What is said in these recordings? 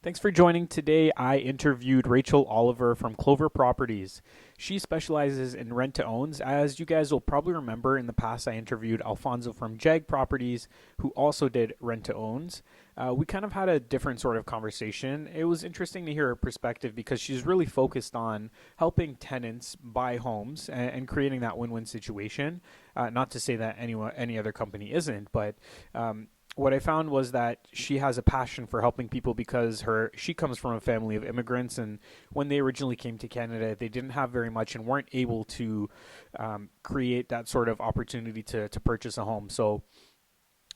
Thanks for joining today. I interviewed Rachel Oliver from Clover Properties. She specializes in rent-to-owns. As you guys will probably remember, in the past I interviewed Alfonso from Jag Properties, who also did rent-to-owns. We kind of had a different sort of conversation. It was interesting to hear her perspective because she's really focused on helping tenants buy homes and creating that win-win situation. Not to say that any other company isn't, but what I found was that she has a passion for helping people because she comes from a family of immigrants, and when they originally came to Canada, they didn't have very much and weren't able to create that sort of opportunity to purchase a home. So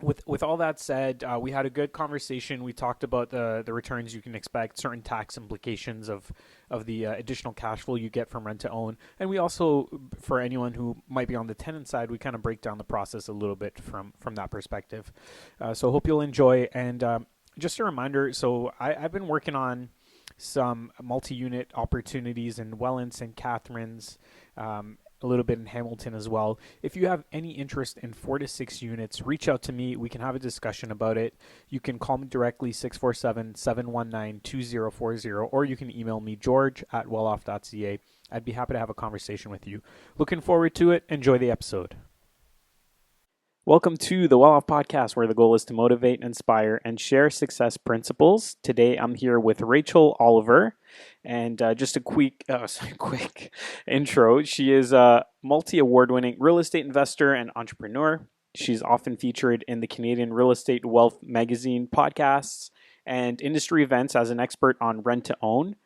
with all that said, we had a good conversation. We talked about the returns you can expect, certain tax implications of the additional cash flow you get from rent to own. And we also, for anyone who might be on the tenant side, we kind of break down the process a little bit from that perspective. So hope you'll enjoy. And just a reminder, so I've been working on some multi-unit opportunities in Welland, St. Catharines, a little bit in Hamilton as well. If you have any interest in 4 to 6 units, reach out to me. We can have a discussion about it. You can call me directly, 647-719-2040, or you can email me, george@welloff.ca. I'd be happy to have a conversation with you. Looking forward to it. Enjoy the episode. Welcome to the Well Off Podcast, where the goal is to motivate, inspire, and share success principles. Today, I'm here with Rachel Oliver, and just a quick intro. She is a multi-award-winning real estate investor and entrepreneur. She's often featured in the Canadian Real Estate Wealth magazine podcasts and industry events as an expert on rent-to-own.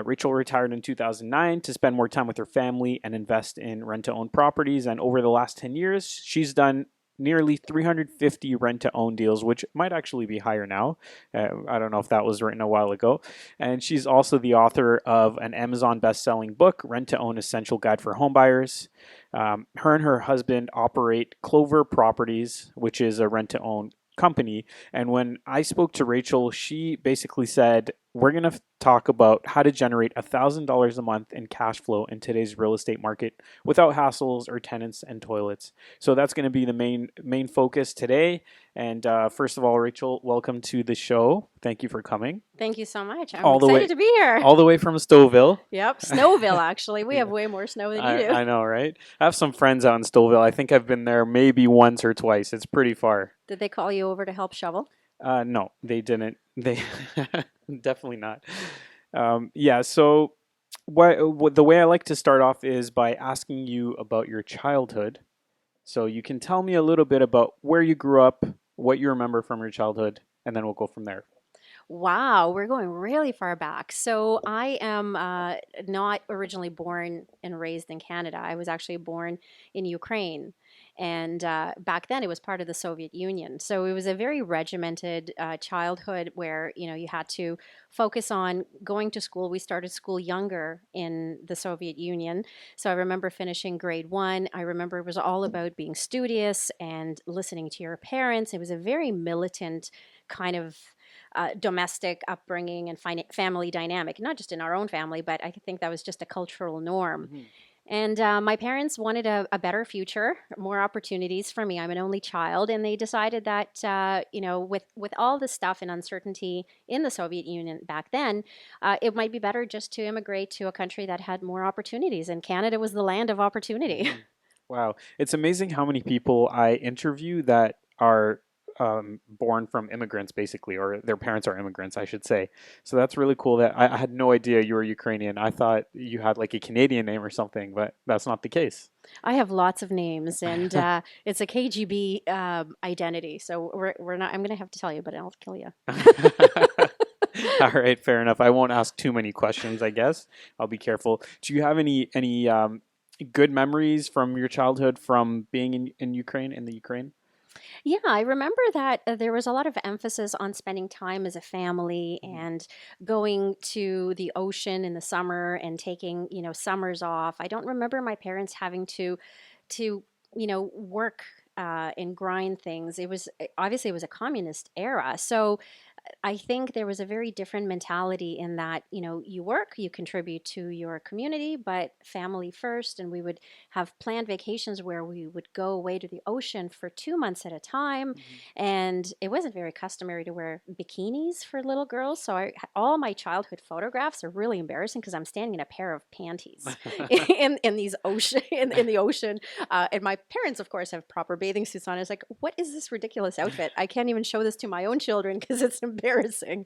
Rachel retired in 2009 to spend more time with her family and invest in rent-to-own properties, and over the last 10 years, she's done nearly 350 rent-to-own deals, which might actually be higher now. I don't know if that was written a while ago. And she's also the author of an Amazon best-selling book, Rent-to-Own Essential Guide for Homebuyers. Her and her husband operate Clover Properties, which is a rent-to-own company. And when I spoke to Rachel, she basically said, we're going to talk about how to generate $1,000 a month in cash flow in today's real estate market without hassles or tenants and toilets. So that's going to be the main focus today. And first of all, Rachel, welcome to the show. Thank you for coming. Thank you so much. I'm excited to be here. All the way from Stouffville. Yep, Snowville, actually. We have way more snow than you do. I know, right? I have some friends out in Stouffville. I think I've been there maybe once or twice. It's pretty far. Did they call you over to help shovel? No, they didn't. They definitely not. So the way I like to start off is by asking you about your childhood. So you can tell me a little bit about where you grew up, what you remember from your childhood, and then we'll go from there. Wow, we're going really far back. So I am not originally born and raised in Canada. I was actually born in Ukraine. And back then it was part of the Soviet Union. So it was a very regimented childhood where, you had to focus on going to school. We started school younger in the Soviet Union. So I remember finishing grade 1. I remember it was all about being studious and listening to your parents. It was a very militant kind of domestic upbringing and family dynamic, not just in our own family, but I think that was just a cultural norm. Mm-hmm. And my parents wanted a better future, more opportunities for me. I'm an only child, and they decided that, with all the stuff and uncertainty in the Soviet Union back then, it might be better just to immigrate to a country that had more opportunities, and Canada was the land of opportunity. Mm-hmm. Wow. It's amazing how many people I interview that are born from immigrants, basically, or their parents are immigrants, I should say. So that's really cool. That I had no idea you were Ukrainian. I thought you had like a Canadian name or something, but that's not the case. I have lots of names, and it's a KGB identity. So we're not. I'm going to have to tell you, but I'll kill you. All right, fair enough. I won't ask too many questions, I guess. I'll be careful. Do you have any good memories from your childhood from being in Ukraine, in the Ukraine? Yeah, I remember that there was a lot of emphasis on spending time as a family and going to the ocean in the summer and taking, summers off. I don't remember my parents having to work and grind things. It was obviously it was a communist era. So I think there was a very different mentality in that, you work, you contribute to your community, but family first. And we would have planned vacations where we would go away to the ocean for 2 months at a time. Mhm. And it wasn't very customary to wear bikinis for little girls. So all my childhood photographs are really embarrassing because I'm standing in a pair of panties in these ocean in the ocean. And my parents, of course, have proper bathing suits on. It's like, what is this ridiculous outfit? I can't even show this to my own children because it's embarrassing.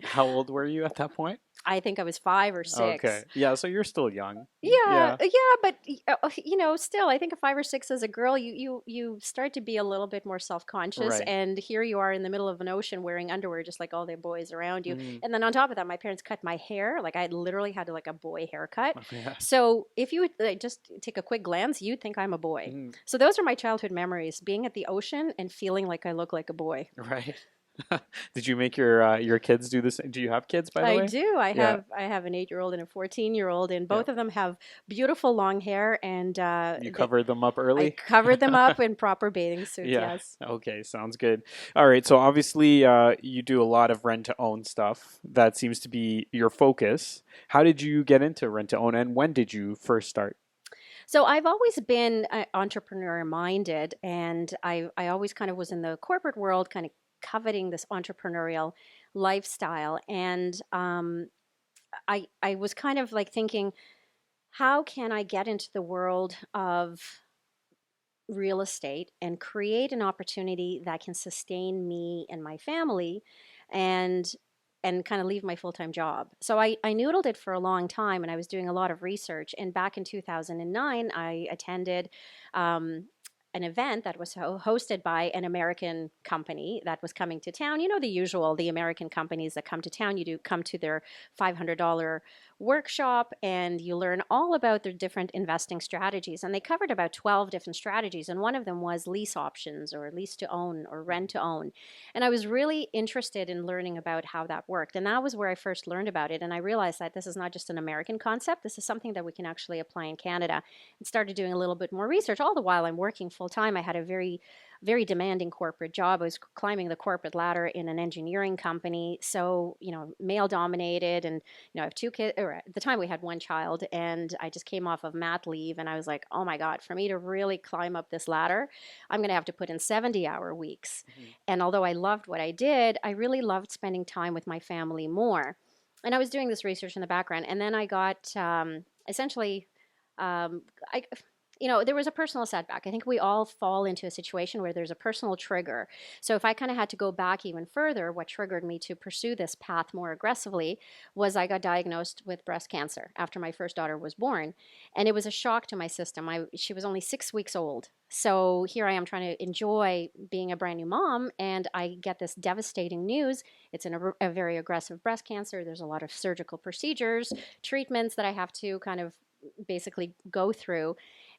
How old were you at that point? I think I was 5 or 6. Okay. Yeah, so you're still young. Yeah, Yeah. yeah, but still, I think a 5 or 6 as a girl, you start to be a little bit more self-conscious, Right. and here you are in the middle of an ocean wearing underwear, just like all the boys around you. Mm. And then on top of that, my parents cut my hair, like I literally had like a boy haircut. Yeah. So if you would just take a quick glance, you'd think I'm a boy. Mm. So those are my childhood memories: being at the ocean and feeling like I look like a boy. Right. Did you make your kids do this? Do you have kids, by the I way? do. I Yeah. have I have an 8-year-old and a 14-year-old, and Yeah. both of them have beautiful long hair, and You covered them up I early? covered them up in proper bathing suits. Yeah. Yes. Okay, sounds good. All right, so obviously you do a lot of rent to own stuff. That seems to be your focus. How did you get into rent to own, and when did you first start? So I've always been entrepreneur minded, and I always kind of was in the corporate world, kind of coveting this entrepreneurial lifestyle, and I was kind of like thinking, how can I get into the world of real estate and create an opportunity that can sustain me and my family, and kind of leave my full-time job. So I noodled it for a long time, and I was doing a lot of research. And back in 2009, I attended an event that was hosted by an American company that was coming to town. The usual, the American companies that come to town, you do come to their $500 workshop, and you learn all about their different investing strategies. And they covered about 12 different strategies. And one of them was lease options, or lease to own, or rent to own. And I was really interested in learning about how that worked. And that was where I first learned about it. And I realized that this is not just an American concept, this is something that we can actually apply in Canada. And started doing a little bit more research. All the while I'm working full time. I had a very, very demanding corporate job. I was climbing the corporate ladder in an engineering company. So, male dominated. And, I have 2 kids, or at the time we had one child. And I just came off of mat leave. And I was like, oh my God, for me to really climb up this ladder, I'm going to have to put in 70-hour weeks. Mhm. And although I loved what I did, I really loved spending time with my family more. And I was doing this research in the background. And then I got essentially, I, there was a personal setback. I think we all fall into a situation where there's a personal trigger. So if I kind of had to go back even further, what triggered me to pursue this path more aggressively was I got diagnosed with breast cancer after my first daughter was born. And it was a shock to my system. She was only 6 weeks old. So here I am trying to enjoy being a brand new mom, and I get this devastating news. It's a very aggressive breast cancer. There's a lot of surgical procedures, treatments that I have to kind of basically go through.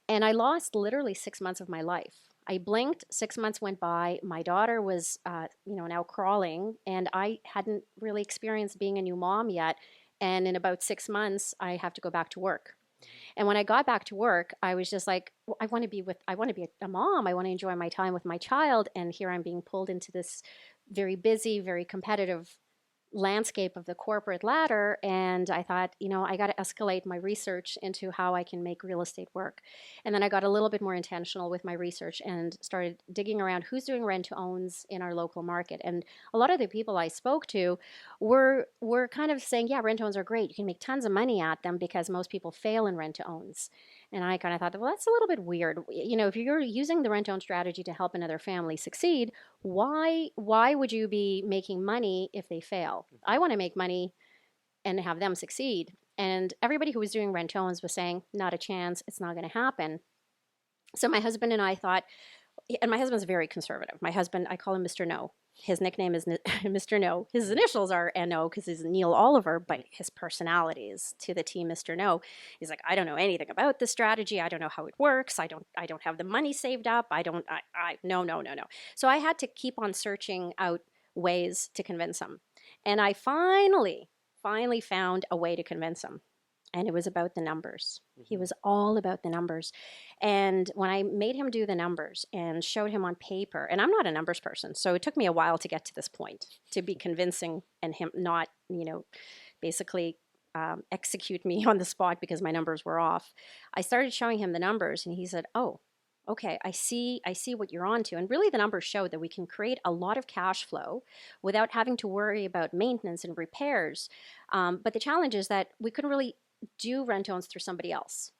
And I lost literally 6 months of my life. I blinked, 6 months went by. My daughter was, now crawling, and I hadn't really experienced being a new mom yet. And in about 6 months, I have to go back to work. And when I got back to work, I was just like, well, I want to be a mom. I want to enjoy my time with my child. And here I'm being pulled into this very busy, very competitive landscape of the corporate ladder. And I thought, I got to escalate my research into how I can make real estate work. And then I got a little bit more intentional with my research and started digging around who's doing rent to owns in our local market. And a lot of the people I spoke to were kind of saying, yeah, rent to owns are great. You can make tons of money at them because most people fail in rent to owns. And I kind of thought, well, that's a little bit weird. If you're using the rent to own strategy to help another family succeed, why would you be making money if they fail? I want to make money and have them succeed. And everybody who was doing rent to owns was saying, not a chance, it's not going to happen. So my husband and I thought, and my husband's very conservative. My husband, I call him Mr. No. His nickname is Mr. No. His initials are NO because he's Neil Oliver, but his personality is to the T, Mr. No. He's like, I don't know anything about this strategy. I don't know how it works. I don't have the money saved up. No, no, no, no. So I had to keep on searching out ways to convince him. And I finally found a way to convince him. and it was about the numbers. He Mm-hmm. was all about the numbers. And when I made him do the numbers and showed him on paper, and I'm not a numbers person, so it took me a while to get to this point, to be convincing and him not, basically execute me on the spot because my numbers were off. I started showing him the numbers, and he said, "Oh, okay, I see what you're onto." And really, the numbers show that we can create a lot of cash flow without having to worry about maintenance and repairs. But the challenge is that we couldn't really do rent-owns through somebody else.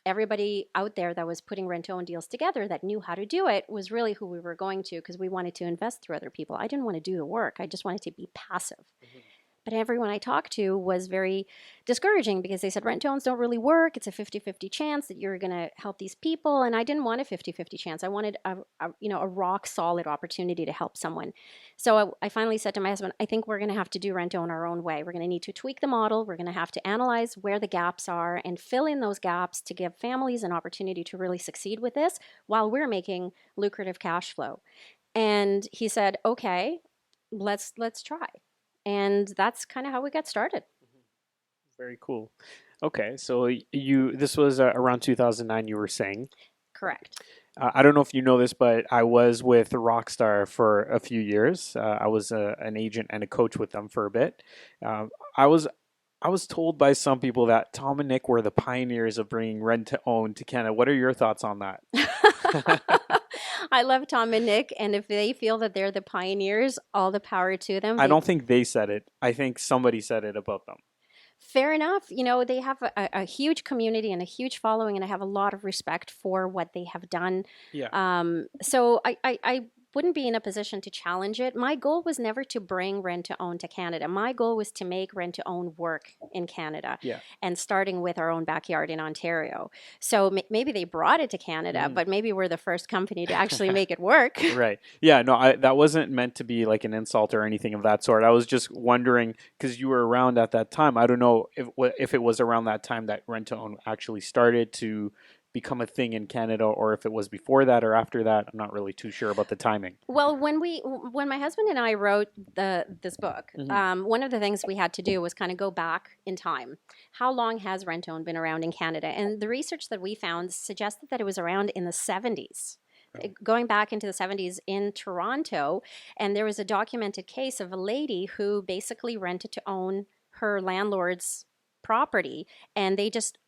Everybody out there that was putting rent-own deals together that knew how to do it was really who we were going to, because we wanted to invest through other people. I didn't want to do the work. I just wanted to be passive. Mm-hmm. But everyone I talked to was very discouraging because they said rent-owns don't really work. It's a 50-50 chance that you're going to help these people. And I didn't want a 50-50 chance. I wanted a rock solid opportunity to help someone. So I finally said to my husband, I think we're going to have to do rent-own our own way. We're going to need to tweak the model. We're going to have to analyze where the gaps are and fill in those gaps to give families an opportunity to really succeed with this while we're making lucrative cash flow. And he said, okay, let's try. And that's kind of how we got started. Very cool. Okay, so this was around 2009. You were saying. Correct. I don't know if you know this, but I was with Rockstar for a few years. I was an agent and a coach with them for a bit. I was told by some people that Tom and Nick were the pioneers of bringing rent to own to Canada. What are your thoughts on that? I love Tom and Nick, and if they feel that they're the pioneers, all the power to them. I don't think they said it. I think somebody said it about them. Fair enough. They have a huge community and a huge following, and I have a lot of respect for what they have done. Yeah. So I wouldn't be in a position to challenge it. My goal was never to bring rent to own to Canada. My goal was to make rent to own work in Canada, Yeah. and starting with our own backyard in Ontario. So maybe they brought it to Canada, but maybe we're the first company to actually make it work. Right. Yeah. No, that wasn't meant to be like an insult or anything of that sort. I was just wondering because you were around at that time. I don't know if it was around that time that rent to own actually started to become a thing in Canada, or if it was before that or after that. I'm not really too sure about the timing. Well, when my husband and I wrote this book, one of the things we had to do was kind of go back in time. How long has rent-own been around in Canada? And the research that we found suggested that it was around in the 70s. Going back into the 70s in Toronto, and there was a documented case of a lady who basically rented to own her landlord's property, and they just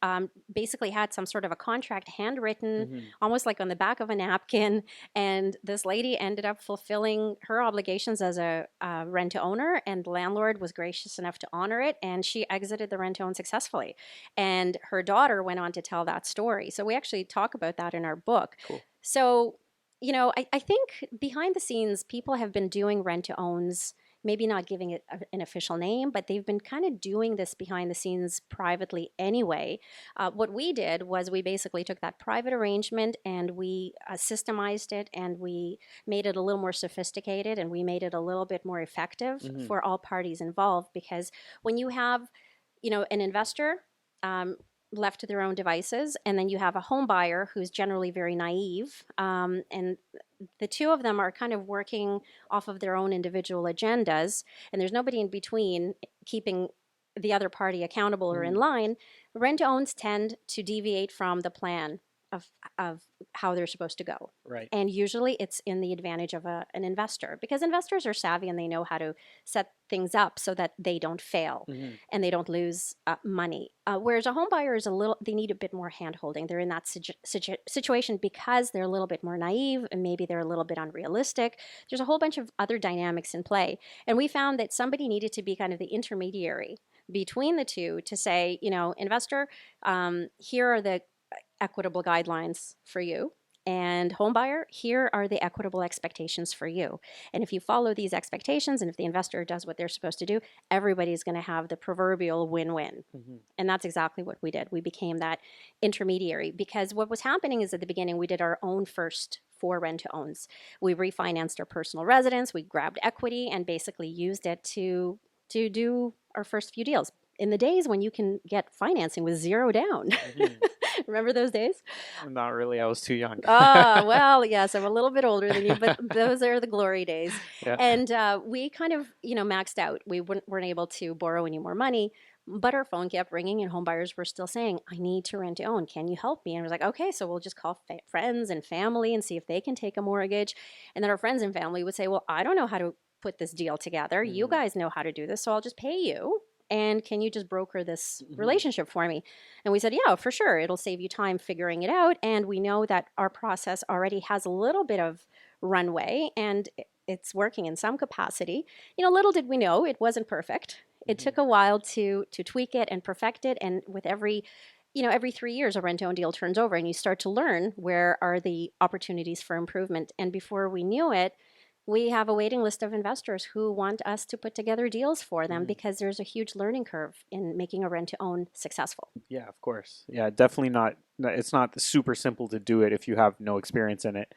basically had some sort of a contract handwritten, almost like on the back of a napkin, and this lady ended up fulfilling her obligations as a rent-to-owner, and the landlord was gracious enough to honor it, and she exited the rent-to-own successfully, and her daughter went on to tell that story. So we actually talk about that in our book. Cool. So I think behind the scenes people have been doing rent-to-owns, maybe not giving it an official name, but they've been kind of doing this behind the scenes privately anyway. What we did was we basically took that private arrangement and we systemized it, and we made it a little more sophisticated, and we made it a little bit more effective for all parties involved. Because when you have, an investor left to their own devices, and then you have a home buyer who's generally very naive, and the two of them are kind of working off of their own individual agendas, and there's nobody in between keeping the other party accountable or in line. Rent-owns tend to deviate from the plan of how they're supposed to go. Right. And usually it's in the advantage of an investor, because investors are savvy and they know how to set things up so that they don't fail and they don't lose money. Whereas a home buyer is they need a bit more hand-holding. They're in that situation because they're a little bit more naive, and maybe they're a little bit unrealistic. There's a whole bunch of other dynamics in play. And we found that somebody needed to be kind of the intermediary between the two to say, investor, here are the equitable guidelines for you, and homebuyer, here are the equitable expectations for you. And if you follow these expectations, and if the investor does what they're supposed to do, everybody's going to have the proverbial win-win. And that's exactly what we did. We became that intermediary, because what was happening is at the beginning we did our own first 4 rent-to-owns. We refinanced our personal residence, we grabbed equity, and basically used it to do our first few deals. In the days when you can get financing with zero down. Remember those days? Not really. I was too young. Well, yes, I'm a little bit older than you, but those are the glory days. Yeah. And we kind of, maxed out. We weren't able to borrow any more money. But our phone kept ringing and home buyers were still saying, I need to rent to own. Can you help me? And I was like, okay, so we'll just call friends and family and see if they can take a mortgage. And then our friends and family would say, well, I don't know how to put this deal together. You Mm-hmm. guys know how to do this, so I'll just pay you. And can you just broker this Mm-hmm. relationship for me? And we said, yeah, for sure. It'll save you time figuring it out. And we know that our process already has a little bit of runway and it's working in some capacity. Little did we know it wasn't perfect. It Mm-hmm. took a while to tweak it and perfect it. And with every 3 years, a rent-own deal turns over, and you start to learn where are the opportunities for improvement. And before we knew it, we have a waiting list of investors who want us to put together deals for them Mm-hmm. because there's a huge learning curve in making a rent-to-own successful. Yeah, of course. Yeah, definitely not. It's not super simple to do it if you have no experience in it.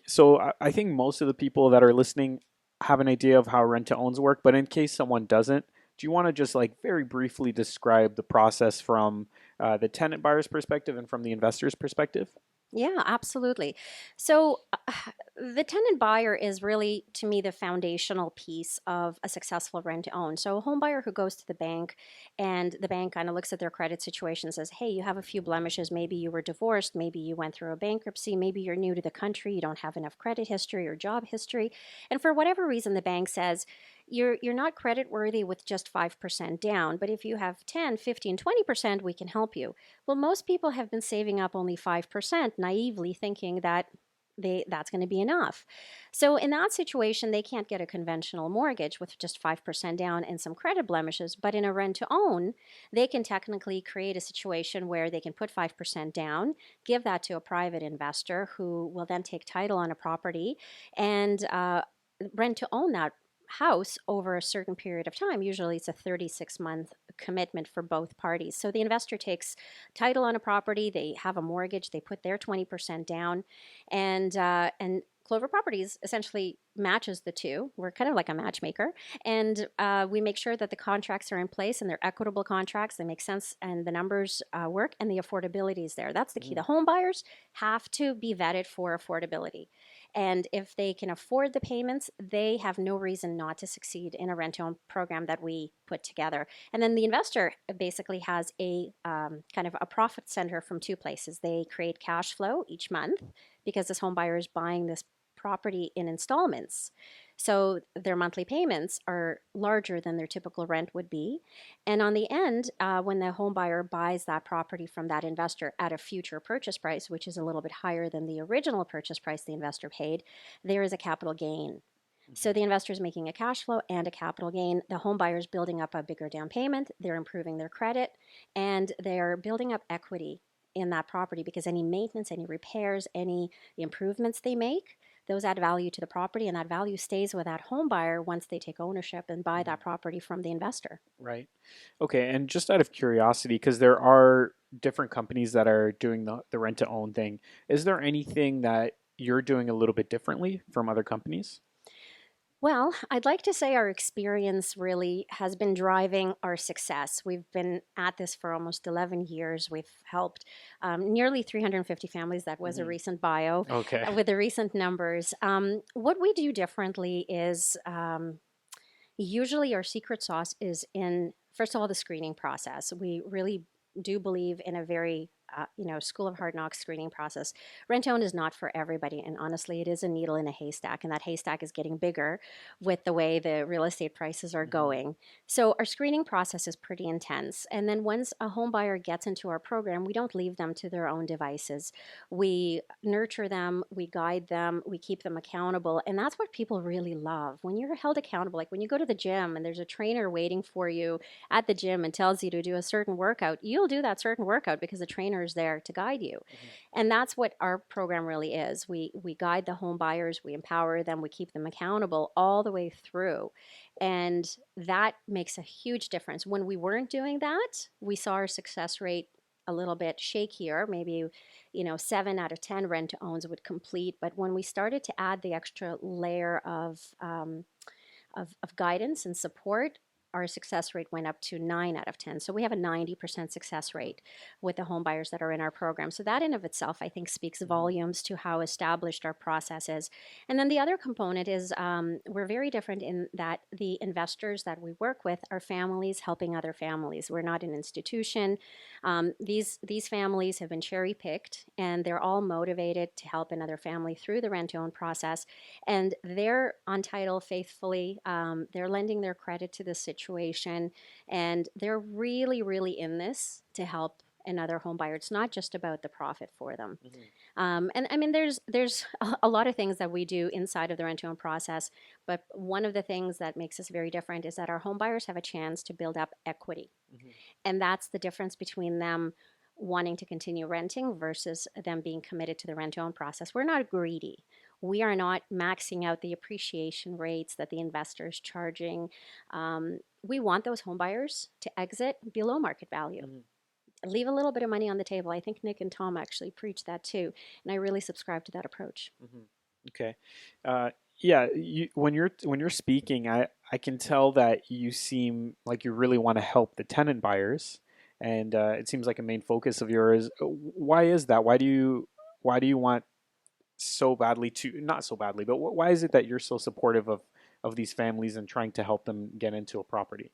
So I think most of the people that are listening have an idea of how rent to owns work, but in case someone doesn't, do you want to just like very briefly describe the process from the tenant buyer's perspective and from the investor's perspective? Yeah, absolutely. So, the tenant buyer is really, to me, the foundational piece of a successful rent to own. So, a home buyer who goes to the bank and the bank kind of looks at their credit situation and says, hey, you have a few blemishes. Maybe you were divorced. Maybe you went through a bankruptcy. Maybe you're new to the country. You don't have enough credit history or job history. And for whatever reason, the bank says, you're not credit worthy with just 5% down, but if you have 10, 15, 20%, we can help you. Well, most people have been saving up only 5%, naively thinking that that's going to be enough. So in that situation, they can't get a conventional mortgage with just 5% down and some credit blemishes. But in a rent to own, they can technically create a situation where they can put 5% down, give that to a private investor who will then take title on a property and rent to own that house over a certain period of time. Usually it's a 36-month commitment for both parties. So the investor takes title on a property, they have a mortgage, they put their 20% down, and Clover Properties essentially matches the two. We're kind of like a matchmaker, and we make sure that the contracts are in place and they're equitable contracts. They make sense, and the numbers work, and the affordability is there. That's the key. Mm-hmm. The home buyers have to be vetted for affordability, and if they can afford the payments, they have no reason not to succeed in a rent-own program that we put together. And then the investor basically has a kind of a profit center from two places. They create cash flow each month because this home buyer is buying this property in installments. So their monthly payments are larger than their typical rent would be. And on the end, when the home buyer buys that property from that investor at a future purchase price, which is a little bit higher than the original purchase price the investor paid, there is a capital gain. So the investor is making a cash flow and a capital gain. The home buyer is building up a bigger down payment. They're improving their credit, and they're building up equity in that property because any maintenance, any repairs, any improvements they make, those add value to the property, and that value stays with that home buyer once they take ownership and buy Mm-hmm. that property from the investor. Right. Okay. And just out of curiosity, because there are different companies that are doing the rent to own thing, is there anything that you're doing a little bit differently from other companies? Well, I'd like to say our experience really has been driving our success. We've been at this for almost 11 years. We've helped nearly 350 families. That was a Hmm. recent bio Okay. with the recent numbers. What we do differently is usually our secret sauce is in, first of all, the screening process. We really do believe in a very school of hard knocks screening process. Rent own is not for everybody, and honestly, it is a needle in a haystack, and that haystack is getting bigger with the way the real estate prices are Hmm. going. So our screening process is pretty intense, and then once a home buyer gets into our program, we don't leave them to their own devices. We nurture them, we guide them, we keep them accountable, and that's what people really love. When you're held accountable, like when you go to the gym and there's a trainer waiting for you at the gym and tells you to do a certain workout, you'll do that certain workout because the trainer is there to guide you. Hmm. And that's what our program really is. We guide the home buyers, we empower them, we keep them accountable all the way through. And that makes a huge difference. When we weren't doing that, we saw our success rate a little bit shakier. Maybe 7 out of 10 rent to owns would complete. But when we started to add the extra layer of guidance and support, our success rate went up to 9 out of 10. So we have a 90% success rate with the home buyers that are in our program. So that in of itself, I think, speaks Hmm. volumes to how established our process is. And then the other component is we're very different in that the investors that we work with are families helping other families. We're not an institution. These families have been cherry picked, and they're all motivated to help another family through the rent-to-own process. And they're on title faithfully. They're lending their credit to the situation, and they're really, really in this to help another home buyer. It's not just about the profit for them. Hmm. And I mean, there's a lot of things that we do inside of the rent-to-own process, but one of the things that makes us very different is that our home buyers have a chance to build up equity, Hmm. and that's the difference between them wanting to continue renting versus them being committed to the rent-to-own process. We're not greedy. We are not maxing out the appreciation rates that the investor is charging. We want those home buyers to exit below market value. Hmm. Leave a little bit of money on the table. I think Nick and Tom actually preach that too, and I really subscribe to that approach. Hmm. Okay. Uh, yeah, when you're speaking, I can tell that you seem like you really want to help the tenant buyers, and it seems like a main focus of yours. Why is that? Why do you want so badly to, not so badly, but why is it that you're so supportive of these families and trying to help them get into a property?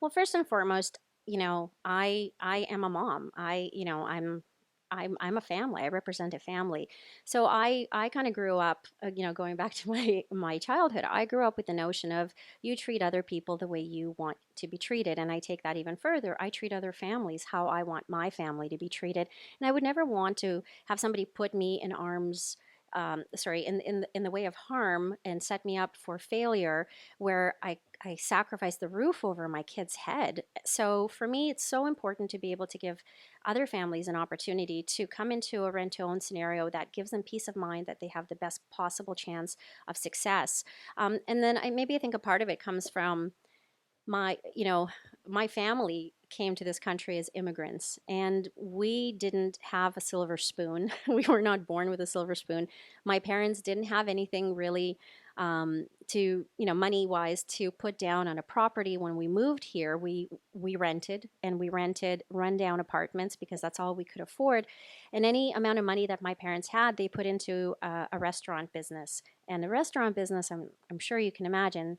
Well, first and foremost, I am a mom. I'm a family. I represent a family. So I kind of grew up, going back to my childhood. I grew up with the notion of you treat other people the way you want to be treated, and I take that even further. I treat other families how I want my family to be treated, and I would never want to have somebody put me in arms. In the way of harm and set me up for failure, where I sacrifice the roof over my kid's head. So for me, it's so important to be able to give other families an opportunity to come into a rent to own scenario that gives them peace of mind that they have the best possible chance of success. And then maybe I think a part of it comes from my you know my family came to this country as immigrants, and we didn't have a silver spoon. We were not born with a silver spoon. My parents didn't have anything really to money wise to put down on a property. When we moved here, we rented, and we rented rundown apartments because that's all we could afford, and any amount of money that my parents had, they put into a restaurant business. And the restaurant business, I'm sure you can imagine,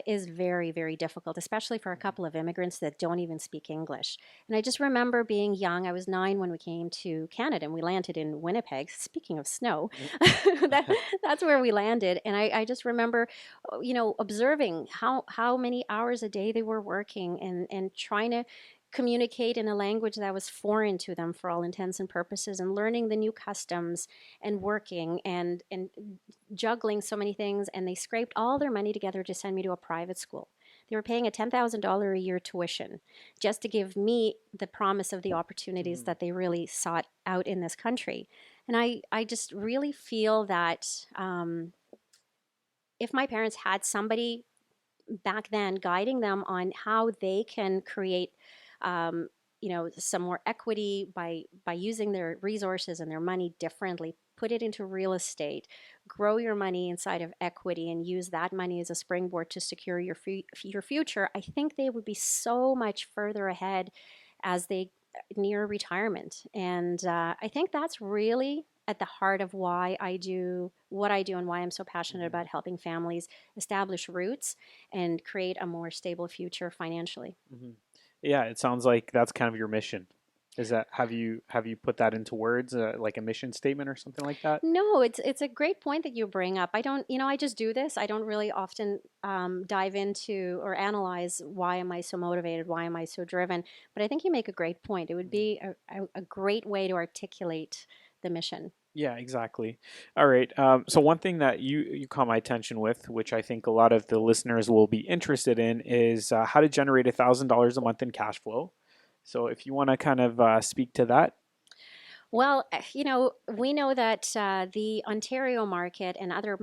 is very, very difficult, especially for a couple of immigrants that don't even speak English. And I just remember being young. I was 9 when we came to Canada, and we landed in Winnipeg. Speaking of snow, that, that's where we landed. And I just remember, observing how many hours a day they were working, and trying to communicate in a language that was foreign to them for all intents and purposes, and learning the new customs, and working and juggling so many things. And they scraped all their money together to send me to a private school. They were paying a $10,000 a year tuition just to give me the promise of the opportunities Mhm. that they really sought out in this country. And I just really feel that if my parents had somebody back then guiding them on how they can create um, some more equity by using their resources and their money differently, put it into real estate, grow your money inside of equity, and use that money as a springboard to secure your future, I think they would be so much further ahead as they near retirement. And I think that's really at the heart of why I do what I do, and why I'm so passionate Mhm. about helping families establish roots and create a more stable future financially. Mhm. Yeah, it sounds like that's kind of your mission. Is that, have you put that into words, like a mission statement or something like that? No, it's a great point that you bring up. I don't, I just do this. I don't really often dive into or analyze why am I so motivated, why am I so driven. But I think you make a great point. It would Mhm. be a great way to articulate the mission. Yeah, exactly. All right. So one thing that you caught my attention with, which I think a lot of the listeners will be interested in, is how to generate $1,000 a month in cash flow. So if you want to kind of speak to that. Well, we know that the Ontario market and other,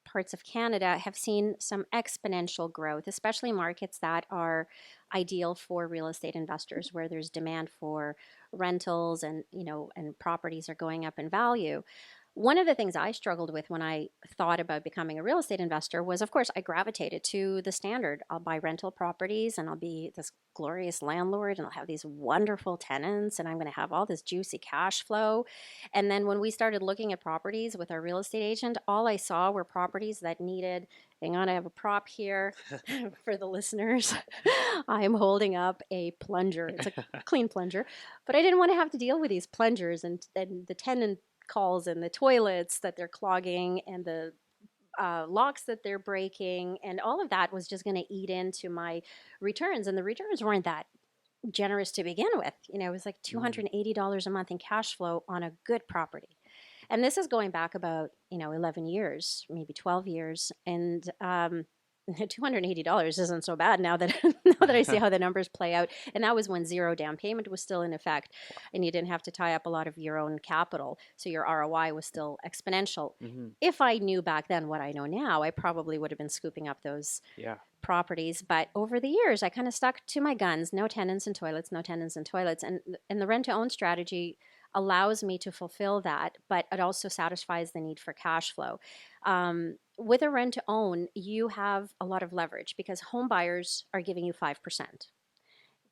parts of Canada have seen some exponential growth, especially markets that are ideal for real estate investors, where there's demand for rentals, and properties are going up in value. One of the things I struggled with when I thought about becoming a real estate investor was, of course, I gravitated to the standard. I'll buy rental properties and I'll be this glorious landlord and I'll have these wonderful tenants and I'm going to have all this juicy cash flow. And then when we started looking at properties with our real estate agent, all I saw were properties that needed, hang on, I have a prop here for the listeners. I'm holding up a plunger. It's a clean plunger, but I didn't want to have to deal with these plungers and the tenant calls and the toilets that they're clogging and the locks that they're breaking, and all of that was just going to eat into my returns. And the returns weren't that generous to begin with. You know, it was like $280 a month in cash flow on a good property. And this is going back about, 11 years, maybe 12 years. And $280 isn't so bad now that now that I see how the numbers play out. And that was when zero down payment was still in effect, and you didn't have to tie up a lot of your own capital, so your ROI was still exponential. If I knew back then what I know now, I probably would have been scooping up those properties. But over the years, I kind of stuck to my guns: no tenants and toilets, no tenants and toilets. And the rent to own strategy allows me to fulfill that, but it also satisfies the need for cash flow. With a rent to own, you have a lot of leverage because home buyers are giving you 5%.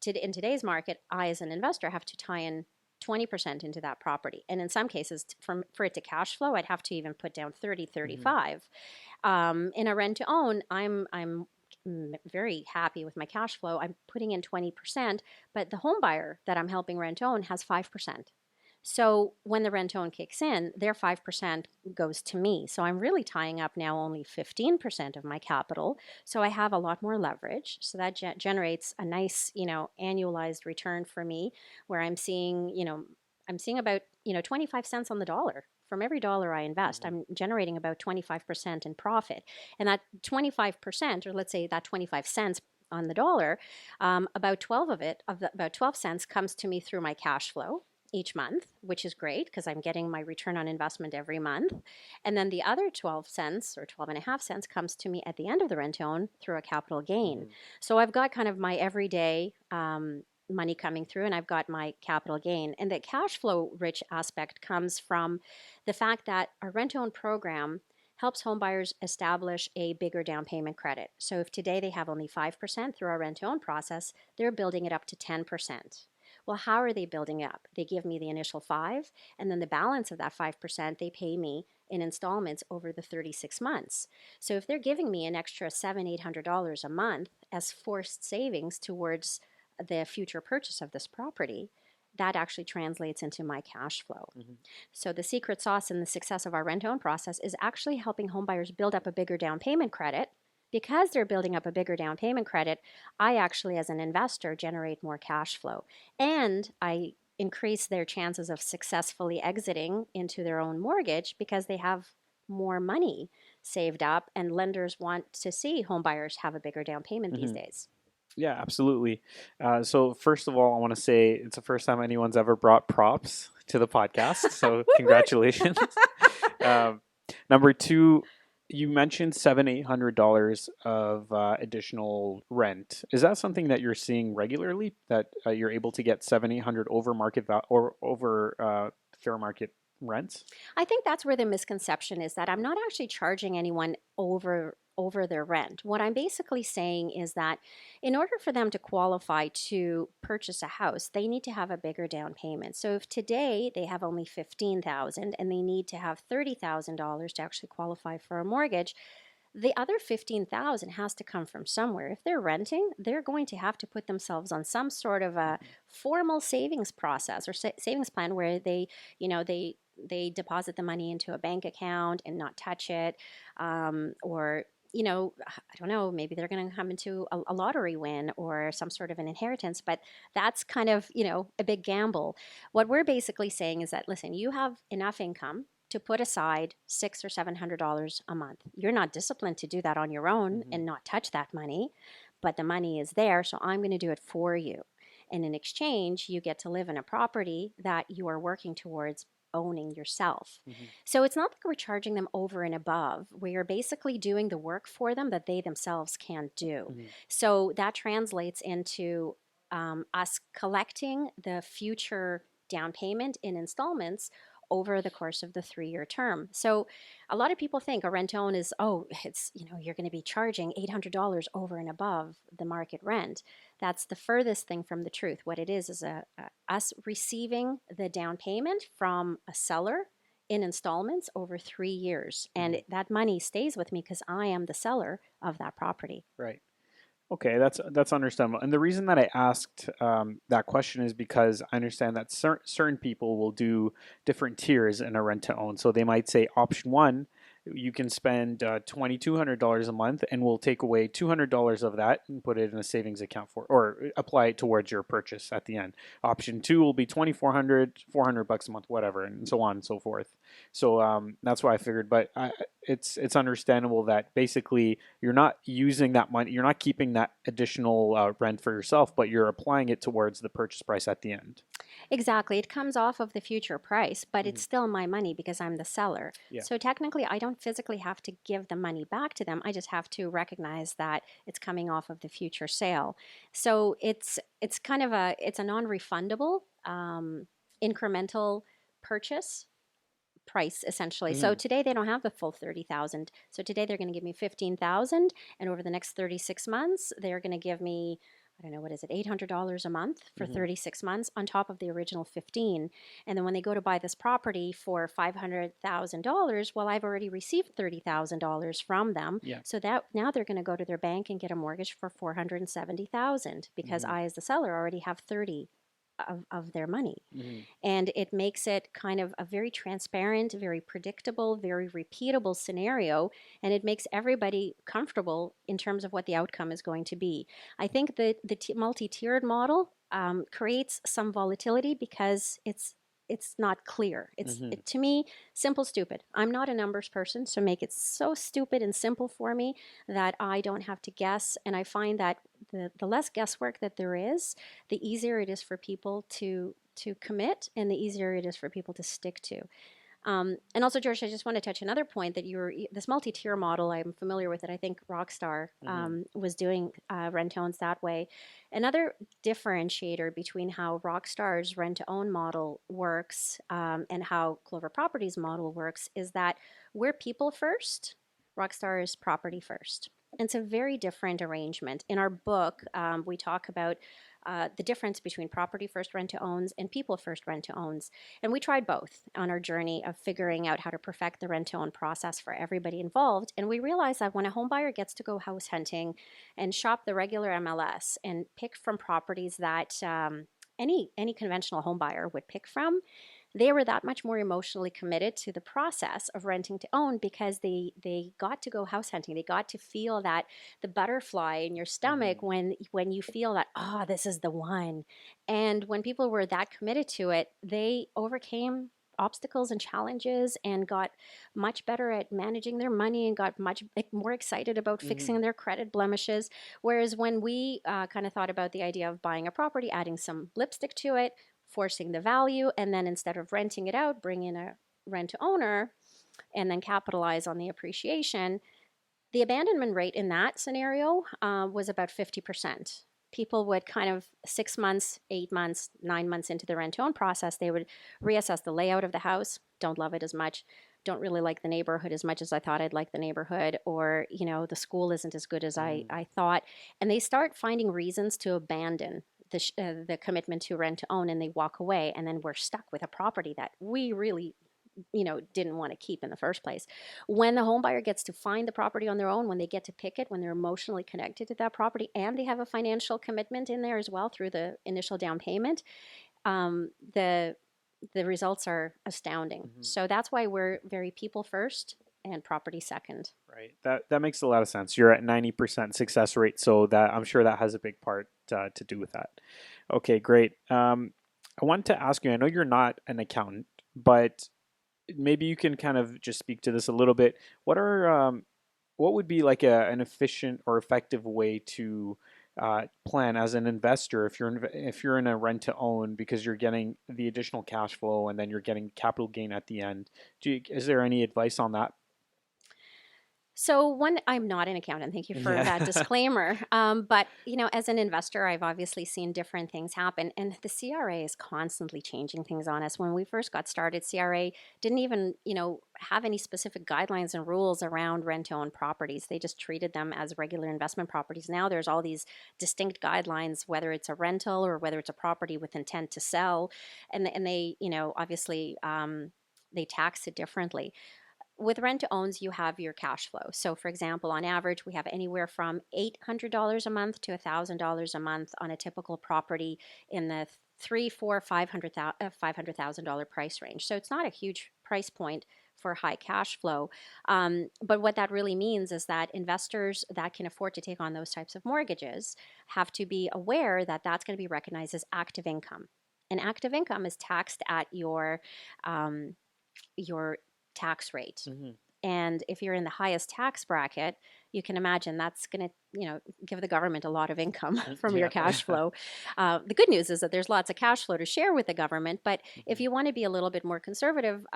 In today's market, I, as an investor, have to tie in 20% into that property. And in some cases, for it to cash flow, I'd have to even put down 30, 35. In a rent to own, I'm very happy with my cash flow. I'm putting in 20%, but the home buyer that I'm helping rent own has 5%. So when the rent own kicks in, their 5% goes to me. So I'm really tying up now only 15% of my capital. So I have a lot more leverage. So that generates a nice, annualized return for me, where I'm seeing about, 25 cents on the dollar. From every dollar I invest, I'm generating about 25% in profit. And that 25%, or let's say that 25 cents on the dollar, about 12 cents comes to me through my cash flow each month, which is great because I'm getting my return on investment every month. And then the other 12 cents or 12 and a half cents comes to me at the end of the rent own through a capital gain. So I've got kind of my everyday money coming through, and I've got my capital gain. And the cash flow rich aspect comes from the fact that our rent own program helps homebuyers establish a bigger down payment credit. So if today they have only 5% through our rent own process, they're building it up to 10%. Well, how are they building it up? They give me the initial 5, and then the balance of that 5% they pay me in installments over the 36 months. So if they're giving me an extra $700-800 a month as forced savings towards the future purchase of this property, that actually translates into my cash flow. So the secret sauce in the success of our rent-own process is actually helping homebuyers build up a bigger down payment credit. Because they're building up a bigger down payment credit, I actually, as an investor, generate more cash flow. And I increase their chances of successfully exiting into their own mortgage because they have more money saved up, and lenders want to see homebuyers have a bigger down payment these days. Yeah, absolutely. So first of all, I want to say it's the first time anyone's ever brought props to the podcast. So congratulations. Number two, you mentioned $700-800 of additional rent. Is that something that you're seeing regularly? That you're able to get $700-800 over market or over fair market rents? I think that's where the misconception is, that I'm not actually charging anyone over their rent. What I'm basically saying is that in order for them to qualify to purchase a house, they need to have a bigger down payment. So if today they have only $15,000 and they need to have $30,000 to actually qualify for a mortgage, the other $15,000 has to come from somewhere. If they're renting, they're going to have to put themselves on some sort of a formal savings process or savings plan where they deposit the money into a bank account and not touch it, or I don't know, maybe they're going to come into a lottery win or some sort of an inheritance, but that's kind of, a big gamble. What we're basically saying is that, listen, you have enough income to put aside $600 or $700 a month. You're not disciplined to do that on your own and not touch that money, but the money is there, so I'm going to do it for you. And in exchange, you get to live in a property that you are working towards owning yourself. So it's not like we're charging them over and above. We are basically doing the work for them that they themselves can't do. So that translates into us collecting the future down payment in installments over the course of the 3-year term. So a lot of people think a rent own is, oh, it's, you're going to be charging $800 over and above the market rent. That's the furthest thing from the truth. What it is us receiving the down payment from a seller in installments over 3 years. And that money stays with me because I am the seller of that property. Right. Okay, that's understandable. And the reason that I asked that question is because I understand that certain people will do different tiers in a rent to own. So they might say option one, you can spend $2,200 a month, and we'll take away $200 of that and put it in a savings account or apply it towards your purchase at the end. Option two will be 2,400, $400 a month, whatever, and so on and so forth. So that's why I figured. But it's understandable that basically you're not using that money, you're not keeping that additional rent for yourself, but you're applying it towards the purchase price at the end. Exactly. It comes off of the future price, but it's still my money because I'm the seller. Yeah. So technically, I don't physically have to give the money back to them. I just have to recognize that it's coming off of the future sale. So it's kind of it's a non-refundable incremental purchase price essentially. So today they don't have the full 30,000. So today they're going to give me 15,000, and over the next 36 months they're going to give me, I don't know, what is it, $800 a month for 36 months on top of the original 15. And then when they go to buy this property for $500,000, well, I've already received $30,000 from them. Yeah. So that now they're going to go to their bank and get a mortgage for $470,000 because I, as the seller, already have 30 of their money. And it makes it kind of a very transparent, very predictable, very repeatable scenario. And it makes everybody comfortable in terms of what the outcome is going to be. I think that the multi-tiered model creates some volatility because it's not clear. It's to me, simple, stupid. I'm not a numbers person, so make it so stupid and simple for me that I don't have to guess. And I find that the less guesswork that there is, the easier it is for people to commit, and the easier it is for people to stick to. And also, George, I just want to touch another point that this multi-tier model. I'm familiar with it. I think Rockstar was doing rent-owns that way. Another differentiator between how Rockstar's rent-to-own model works and how Clover Properties model works is that we're people first. Rockstar is property first. And it's a very different arrangement. In our book, we talk about the difference between property first rent-to-owns and people first rent-to-owns. And we tried both on our journey of figuring out how to perfect the rent-to-own process for everybody involved. And we realized that when a home buyer gets to go house hunting and shop the regular MLS and pick from properties that any conventional home buyer would pick from, they were that much more emotionally committed to the process of renting to own because they got to go house hunting. They got to feel that the butterfly in your stomach when you feel that, oh, this is the one. And when people were that committed to it, they overcame obstacles and challenges and got much better at managing their money and got much more excited about fixing their credit blemishes. Whereas when we kind of thought about the idea of buying a property, adding some lipstick to it, forcing the value, and then instead of renting it out, bring in a rent to owner and then capitalize on the appreciation, the abandonment rate in that scenario was about 50%. People would kind of 6 months, 8 months, 9 months into the rent to own process, they would reassess the layout of the house, don't love it as much, don't really like the neighborhood as much as I thought I'd like the neighborhood, or, the school isn't as good as I thought. And they start finding reasons to abandon the commitment to rent to own, and they walk away, and then we're stuck with a property that we really didn't want to keep in the first place. When the home buyer gets to find the property on their own, when they get to pick it, when they're emotionally connected to that property, and they have a financial commitment in there as well through the initial down payment, the results are astounding. So that's why we're very people first and property second. Right. That makes a lot of sense. You're at 90% success rate, so that I'm sure that has a big part to do with that. Okay, great. I wanted to ask you, I know you're not an accountant, but maybe you can kind of just speak to this a little bit. What would be like an efficient or effective way to plan as an investor if you're in a rent to own, because you're getting the additional cash flow and then you're getting capital gain at the end? Is there any advice on that? So one, I'm not an accountant. Thank you for that Yeah. disclaimer. But as an investor, I've obviously seen different things happen, and the CRA is constantly changing things on us. When we first got started, CRA didn't even have any specific guidelines and rules around rent-owned properties. They just treated them as regular investment properties. Now there's all these distinct guidelines, whether it's a rental or whether it's a property with intent to sell, and they obviously they tax it differently. With rent to owns, you have your cash flow. So, for example, on average, we have anywhere from $800 a month to $1,000 a month on a typical property in the three, four, $500,000 price range. So it's not a huge price point for high cash flow. But what that really means is that investors that can afford to take on those types of mortgages have to be aware that that's going to be recognized as active income. And active income is taxed at um, your tax rate. Hmm. And if you're in the highest tax bracket, you can imagine that's going to, give the government a lot of income from your Yeah. cash flow. The good news is that there's lots of cash flow to share with the government. But if Hmm. you want to be a little bit more conservative,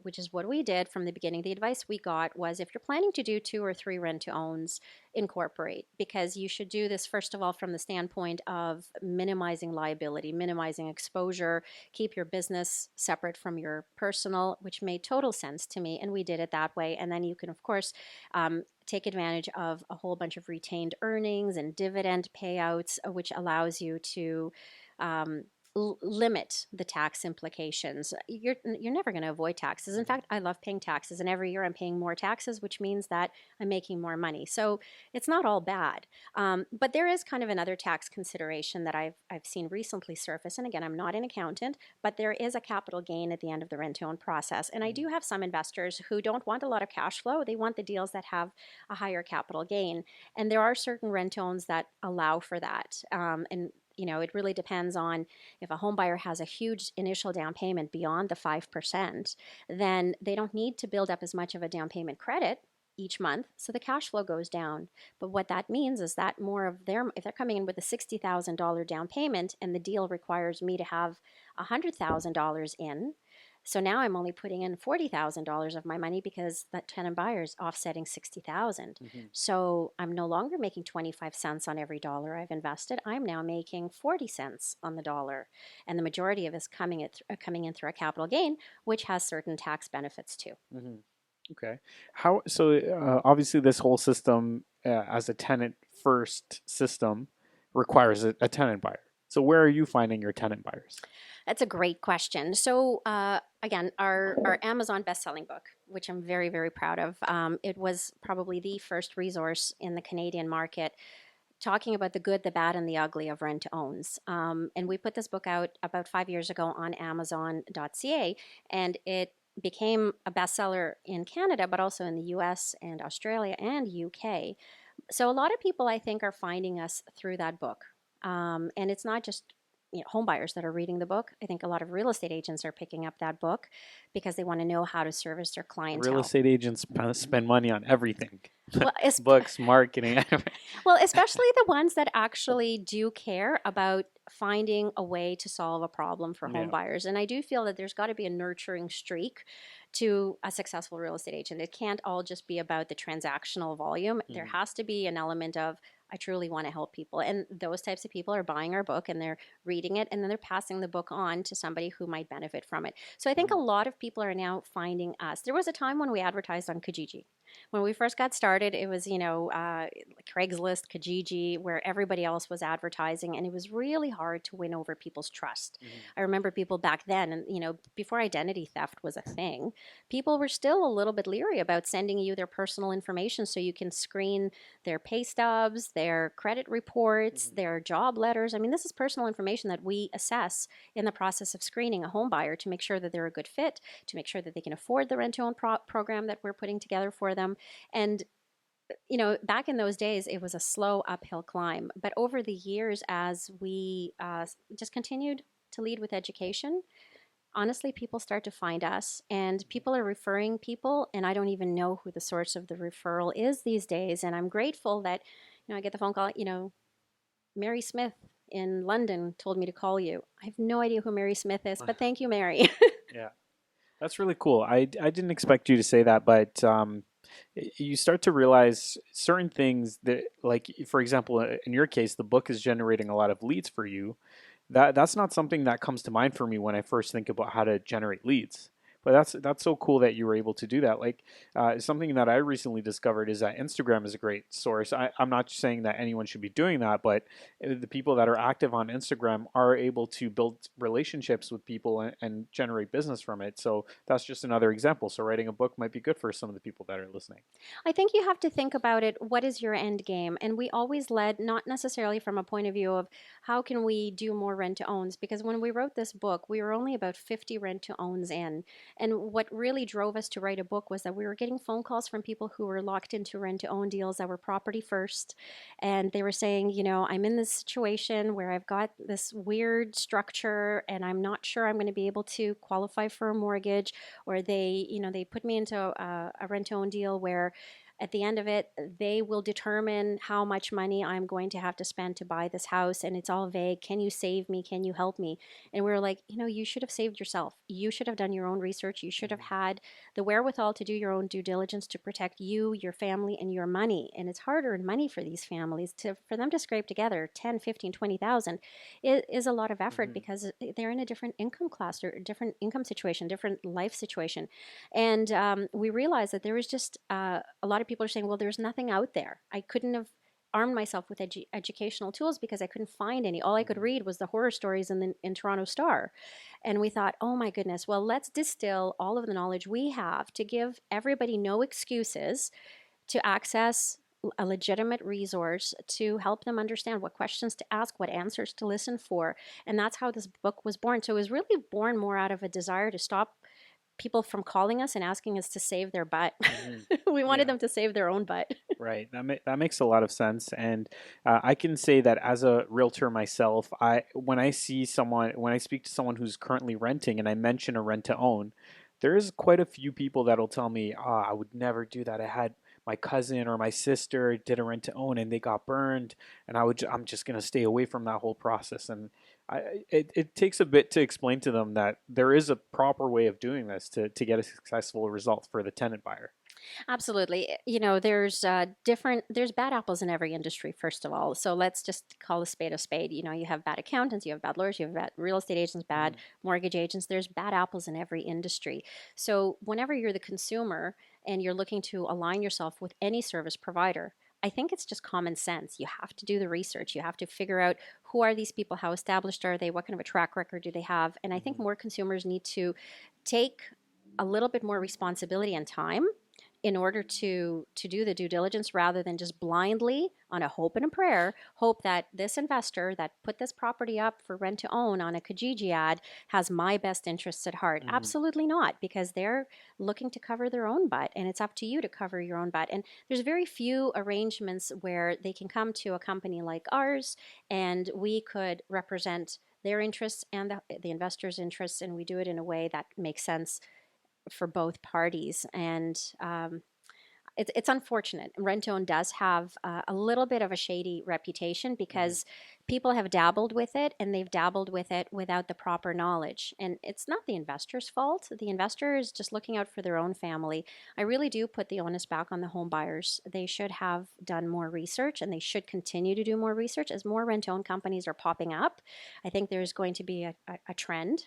which is what we did from the beginning, the advice we got was if you're planning to do 2 or 3 rent to owns, incorporate, because you should do this first of all from the standpoint of minimizing liability, minimizing exposure, keep your business separate from your personal, which made total sense to me, and we did it that way. And then you can, of course, take advantage of a whole bunch of retained earnings and dividend payouts, which allows you to um, limit the tax implications. You're never going to avoid taxes. In fact, I love paying taxes, and every year I'm paying more taxes, which means that I'm making more money. So it's not all bad. But there is kind of another tax consideration that I've seen recently surface. And again, I'm not an accountant, but there is a capital gain at the end of the rent-to-own process. And I do have some investors who don't want a lot of cash flow. They want the deals that have a higher capital gain. And there are certain rent-owns that allow for that. And it really depends on if a home buyer has a huge initial down payment beyond the 5%, then they don't need to build up as much of a down payment credit each month, so the cash flow goes down. But what that means is that more of if they're coming in with a $60,000 down payment and the deal requires me to have $100,000 in, so now I'm only putting in $40,000 of my money because that tenant buyer is offsetting 60,000. Hmm. So I'm no longer making 25 cents on every dollar I've invested. I'm now making 40 cents on the dollar, and the majority of it is coming in through a capital gain, which has certain tax benefits too. Hmm. Okay. How, so obviously this whole system as a tenant first system requires a tenant buyer. So where are you finding your tenant buyers? That's a great question. So, again, our Amazon best-selling book, which I'm very, very proud of, it was probably the first resource in the Canadian market talking about the good, the bad, and the ugly of rent-owns. And we put this book out about 5 years ago on Amazon.ca, and it became a bestseller in Canada, but also in the US and Australia and UK. So a lot of people, I think, are finding us through that book. And it's not just home buyers that are reading the book. I think a lot of real estate agents are picking up that book because they want to know how to service their Real clientele. estate agents spend money on everything. Well, Books, marketing. well, especially the ones that actually do care about finding a way to solve a problem for home Yeah. buyers. And I do feel that there's got to be a nurturing streak to a successful real estate agent. It can't all just be about the transactional volume. There Mhm. has to be an element of, I truly want to help people. And those types of people are buying our book and they're reading it and then they're passing the book on to somebody who might benefit from it. So I think a Mhm. lot of people are now finding us. There was a time when we advertised on Kijiji. When we first got started, it was, Craigslist, Kijiji, where everybody else was advertising, and it was really hard to win over people's trust. Mhm. I remember people back then, and before identity theft was a thing, people were still a little bit leery about sending you their personal information so you can screen their pay stubs, their credit reports, Mhm. their job letters. I mean, this is personal information that we assess in the process of screening a home buyer to make sure that they're a good fit, to make sure that they can afford the rent-to-own program that we're putting together for them. And back in those days, it was a slow uphill climb. But over the years, as we just continued to lead with education, honestly, people start to find us and people are referring people. And I don't even know who the source of the referral is these days. And I'm grateful that, I get the phone call, Mary Smith in London told me to call you. I have no idea who Mary Smith is, but thank you, Mary. Yeah. That's really cool. I didn't expect you to say that, but You start to realize certain things that, like, for example, in your case, the book is generating a lot of leads for you. That's not something that comes to mind for me when I first think about how to generate leads. But that's so cool that you were able to do that. Like, something that I recently discovered is that Instagram is a great source. I'm not saying that anyone should be doing that, but the people that are active on Instagram are able to build relationships with people and generate business from it. So that's just another example. So writing a book might be good for some of the people that are listening. I think you have to think about it. What is your end game? And we always led not necessarily from a point of view of how can we do more rent to owns, because when we wrote this book, we were only about 50 rent to owns in. And what really drove us to write a book was that we were getting phone calls from people who were locked into rent to own deals that were property first. And they were saying, I'm in this situation where I've got this weird structure and I'm not sure I'm going to be able to qualify for a mortgage, or they put me into a rent to own deal where at the end of it, they will determine how much money I'm going to have to spend to buy this house. And it's all vague. Can you save me? Can you help me? And we are like, you should have saved yourself. You should have done your own research. You should have had the wherewithal to do your own due diligence to protect you, your family, and your money. And it's harder in money for these families for them to scrape together 10, 15, 20,000 is a lot of effort, Mm-hmm. because they're in a different income class or different income situation, different life situation. And we realized that there was just a lot of people are saying, well, there's nothing out there. I couldn't have armed myself with educational tools because I couldn't find any. All I could Mm-hmm. read was the horror stories in Toronto Star. And we thought, oh my goodness, well, let's distill all of the knowledge we have to give everybody no excuses to access a legitimate resource to help them understand what questions to ask, what answers to listen for. And that's how this book was born. So it was really born more out of a desire to stop people from calling us and asking us to save their butt. Mm-hmm. We wanted Yeah. them to save their own butt. Right. That makes a lot of sense, and I can say that as a realtor myself, when I speak to someone who's currently renting, and I mention a rent to own, there's quite a few people that'll tell me, "Ah, I would never do that. I had my cousin or my sister did a rent to own and they got burned, and I'm just gonna stay away from that whole process." And it takes a bit to explain to them that there is a proper way of doing this to get a successful result for the tenant buyer. Absolutely. There's bad apples in every industry, first of all. So let's just call a spade a spade. You have bad accountants, you have bad lawyers, you have bad real estate agents, bad Hmm. mortgage agents. There's bad apples in every industry. So whenever you're the consumer and you're looking to align yourself with any service provider, I think it's just common sense. You have to do the research. You have to figure out who are these people, how established are they, what kind of a track record do they have. And I think Hmm. more consumers need to take a little bit more responsibility and time in order to do the due diligence, rather than just blindly on a hope and a prayer hope that this investor that put this property up for rent to own on a Kijiji ad has my best interests at heart. Hmm. Absolutely not, because they're looking to cover their own butt, and it's up to you to cover your own butt. And there's very few arrangements where they can come to a company like ours and we could represent their interests and the investor's interests, and we do it in a way that makes sense for both parties. And it's unfortunate. Rentone does have a little bit of a shady reputation Hmm. because people have dabbled with it, and they've dabbled with it without the proper knowledge. And it's not the investor's fault. The investor is just looking out for their own family. I really do put the onus back on the home buyers. They should have done more research, and they should continue to do more research as more rent-owned companies are popping up. I think there's going to be a trend.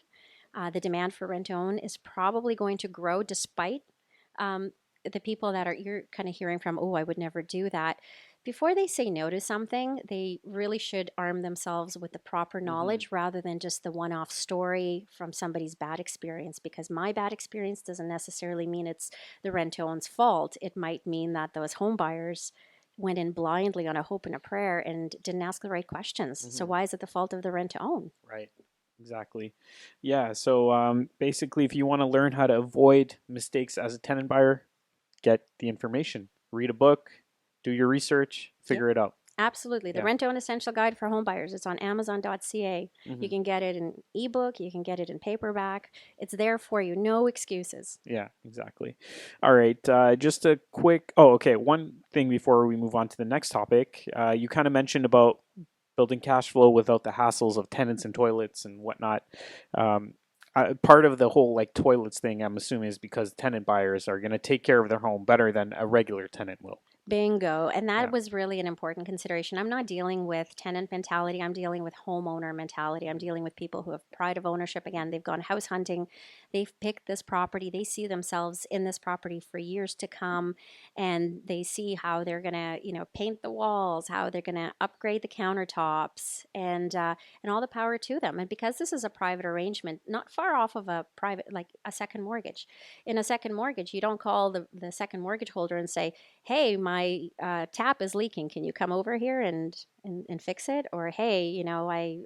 The demand for rent-own is probably going to grow despite um, the people that you're kind of hearing from, oh, I would never do that. Before they say no to something, they really should arm themselves with the proper Hmm. knowledge rather than just the one off story from somebody's bad experience. Because my bad experience doesn't necessarily mean it's the rent owner's fault. It might mean that those home buyers went in blindly on a hope and a prayer and didn't ask the right questions. So, Hmm. why is it the fault of the rent to own? Right. Exactly. Yeah. So basically, if you want to learn how to avoid mistakes as a tenant buyer, get the information, read a book, do your research, Yep. figure it out. Absolutely. The Yeah. Rent Own Essential Guide for Home Buyers. It's on Amazon.ca. Hmm. You can get it in ebook, you can get it in paperback. It's there for you. No excuses. Yeah, exactly. All right. Just a quick. Oh, okay. One thing before we move on to the next topic. You kind of mentioned about building cash flow without the hassles of tenants and toilets and whatnot. Um, part of the whole like toilets thing, I'm assuming, is because tenant buyers are going to take care of their home better than a regular tenant will. Bingo. And that Yeah. was really an important consideration. I'm not dealing with tenant mentality. I'm dealing with homeowner mentality. I'm dealing with people who have pride of ownership. Again, they've gone house hunting. They've picked this property. They see themselves in this property for years to come. And they see how they're going to, paint the walls, how they're going to upgrade the countertops, and all the power to them. And because this is a private arrangement, not far off of a private, like a second mortgage. In a second mortgage, you don't call the second mortgage holder and say, hey, my tap is leaking. Can you come over here and fix it? Or, hey,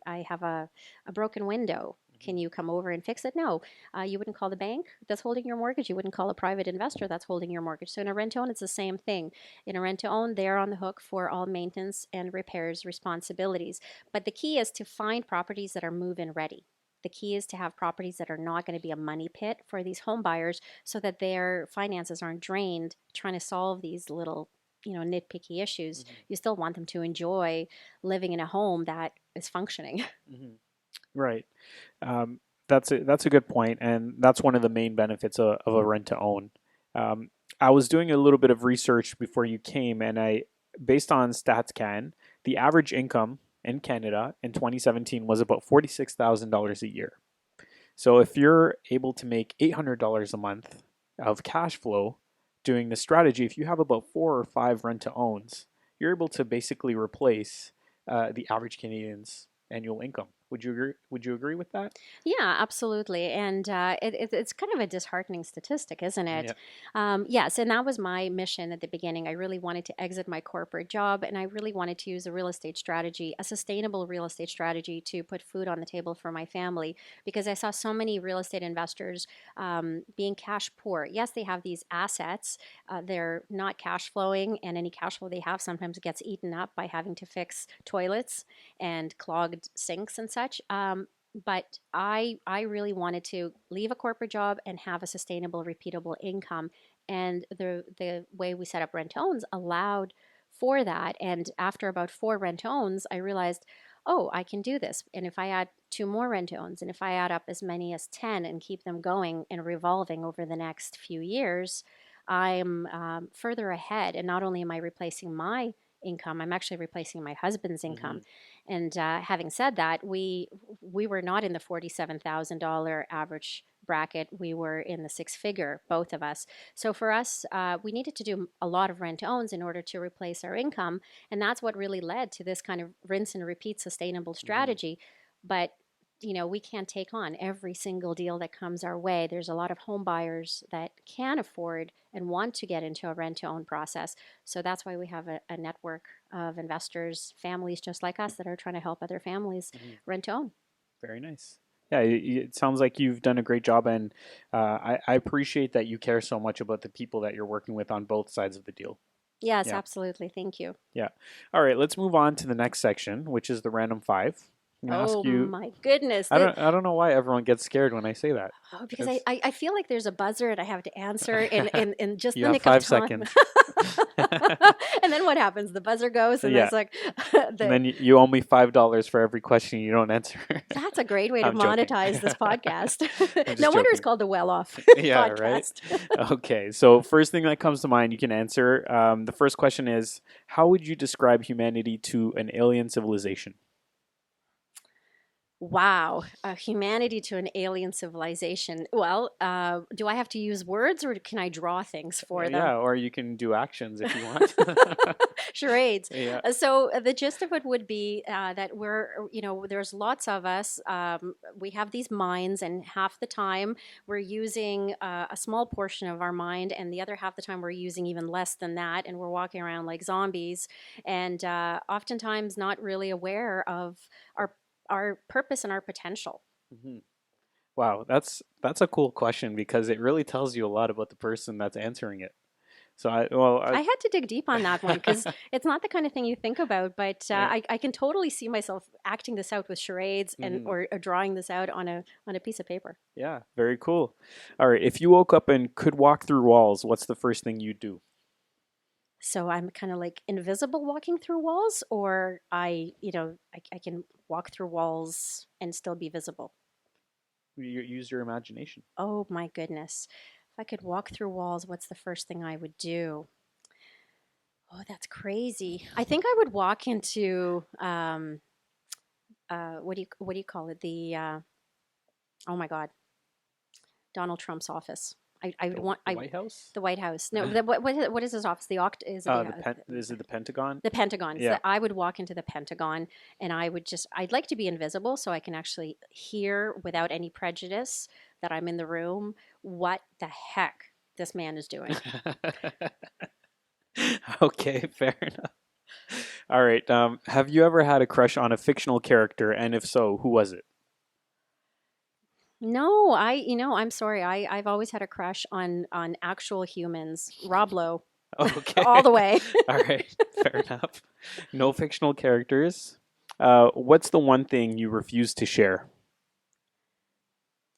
I have a broken window. Can you come over and fix it? No, you wouldn't call the bank that's holding your mortgage. You wouldn't call a private investor that's holding your mortgage. So in a rent-to-own, it's the same thing. In a rent-to-own, they're on the hook for all maintenance and repairs responsibilities. But the key is to find properties that are move-in ready. The key is to have properties that are not going to be a money pit for these home buyers so that their finances aren't drained trying to solve these little, nitpicky issues. You still want them to enjoy living in a home that is functioning. Hmm. Right. Um, that's a good point, and that's one of the main benefits of a rent to own. Um, I was doing a little bit of research before you came, and based on StatsCan, the average income in Canada in 2017 was about $46,000 a year. So if you're able to make $800 a month of cash flow doing this strategy, if you have about 4 or 5 rent to owns, you're able to basically replace the average Canadian's annual income. Would you agree? Would you agree with that? Yeah, absolutely. And it's kind of a disheartening statistic, isn't it? Yeah. Yes, and that was my mission at the beginning. I really wanted to exit my corporate job, and I really wanted to use a real estate strategy, a sustainable real estate strategy, to put food on the table for my family, because I saw so many real estate investors being cash poor. Yes, they have these assets, they're not cash flowing, and any cash flow they have sometimes gets eaten up by having to fix toilets and clogged sinks and such. But I really wanted to leave a corporate job and have a sustainable, repeatable income. And the way we set up rent-owns allowed for that. And after about 4 rent-owns, I realized, oh, I can do this. And if I add 2 more rent-owns, and if I add up as many as 10 and keep them going and revolving over the next few years, I'm further ahead. And not only am I replacing my income, I'm actually replacing my husband's Hmm. income. And having said that, we were not in the $47,000 average bracket. We were in the six-figure, both of us. So for us, we needed to do a lot of rent-owns in order to replace our income, and that's what really led to this kind of rinse and repeat sustainable Hmm. strategy. But we can't take on every single deal that comes our way. There's a lot of home buyers that can afford and want to get into a rent-to-own process. So that's why we have a network of investors, families just like us, that are trying to help other families Hmm. rent to own. Very nice. Yeah, it sounds like you've done a great job, and I appreciate that you care so much about the people that you're working with on both sides of the deal. Yes, Yeah. absolutely. Thank you. Yeah. All right, let's move on to the next section, which is the random five. I'm gonna ask Oh you. my goodness. I don't know why everyone gets scared when I say that. Because It's I feel like there's a buzzer and I have to answer in just you the have nick of five time. seconds. And then what happens? The buzzer goes, and Yeah, it's like, and the then you owe me $5 for every question you don't answer. that's a great way to I'm joking. monetize this podcast. I'm No just wonder it's joking. called the Well Off Yeah, right. podcast. Okay, so first thing that comes to mind, you can answer. The first question is, how would you describe humanity to an alien civilization? Wow, humanity to an alien civilization. Well, do I have to use words or can I draw things for them? Yeah, or you can do actions if you want. Charades. Yeah. So the gist of it would be that there's lots of us. We have these minds, and half the time we're using a small portion of our mind, and the other half the time we're using even less than that, and we're walking around like zombies, and oftentimes not really aware of our our purpose and our potential. Hmm. Wow, that's a cool question because it really tells you a lot about the person that's answering it. So I had to dig deep on that one because I it's not the kind of thing you think about, but yeah. I can totally see myself acting this out with charades and Hmm. or drawing this out on a piece of paper. Yeah, very cool. All right, if you woke up and could walk through walls, what's the first thing you'd do? So I'm kind of like invisible walking through walls, or I can walk through walls and still be visible. Use your imagination. Oh my goodness. If I could walk through walls, what's the first thing I would do? Oh, that's crazy. I think I would walk into what do you call it? The oh my God, Donald Trump's office. I would want The White House? the White House. No, what is his office? Is it Is it the Pentagon? the Pentagon? Yeah. So I would walk into the Pentagon, and I'd like to be invisible so I can actually hear without any prejudice that I'm in the room what the heck this man is doing. Okay, fair enough. All right. Have you ever had a crush on a fictional character, and if so, who was it? No, I'm sorry. I've always had a crush on actual humans. Rob Lowe, Okay. all the way. All right. Fair enough. No fictional characters. What's the one thing you refuse to share?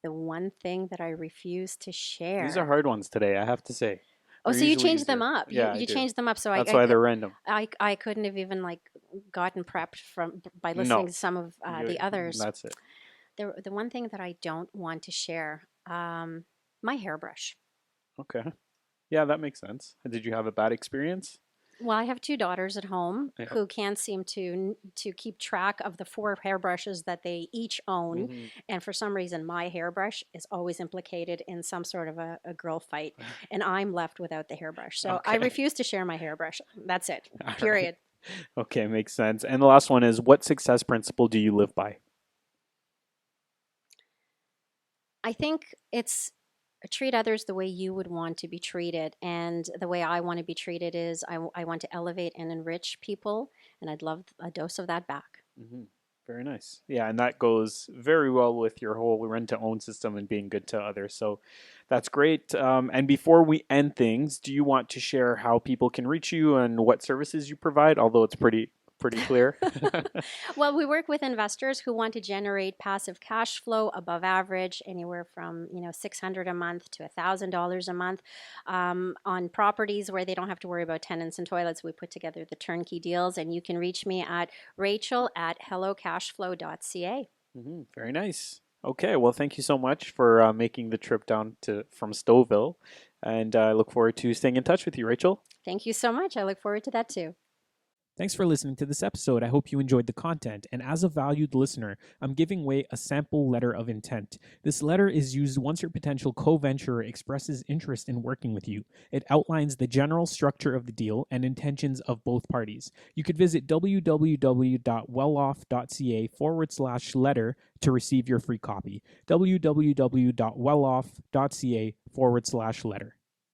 The one thing that I refuse to These are share. hard ones today, I have to say. Oh, They're so you usually changed them easier. up. Yeah, I You do. changed them up. So That's why they're random. I couldn't have even like gotten prepped from by listening No. to some of the others. That's it. The one thing that I don't want to share, my hairbrush. Okay. Yeah, that makes sense. Did you have a bad experience? Well, I have two daughters at home Yeah. who can't seem to keep track of the four hairbrushes that they each own, Mhm. and for some reason, my hairbrush is always implicated in some sort of a girl fight, and I'm left without the hairbrush. So I Okay. refuse to share my hairbrush. That's it. All right. Period. Okay, makes sense. And the last one is, what success principle do you live by? I think it's treat others the way you would want to be treated. And the way I want to be treated is I want to elevate and enrich people. And I'd love a dose of that back. Hmm. Very nice. Yeah, and that goes very well with your whole rent to own system and being good to others. So that's great. And before we end things, do you want to share how people can reach you and what services you provide? Although it's pretty clear. Well, we work with investors who want to generate passive cash flow above average, anywhere from $600 a month to $1,000 a month, on properties where they don't have to worry about tenants and toilets. We put together the turnkey deals, and you can reach me at rachel@hellocashflow.ca. Very nice. Okay, well, thank you so much for making the trip down from Stouffville, and I look forward to staying in touch with you, Rachel. Thank you so much. I look forward to that too. Thanks for listening to this episode. I hope you enjoyed the content. And as a valued listener, I'm giving away a sample letter of intent. This letter is used once your potential co-venturer expresses interest in working with you. It outlines the general structure of the deal and intentions of both parties. You could visit www.welloff.ca/letter to receive your free copy. www.welloff.ca/letter.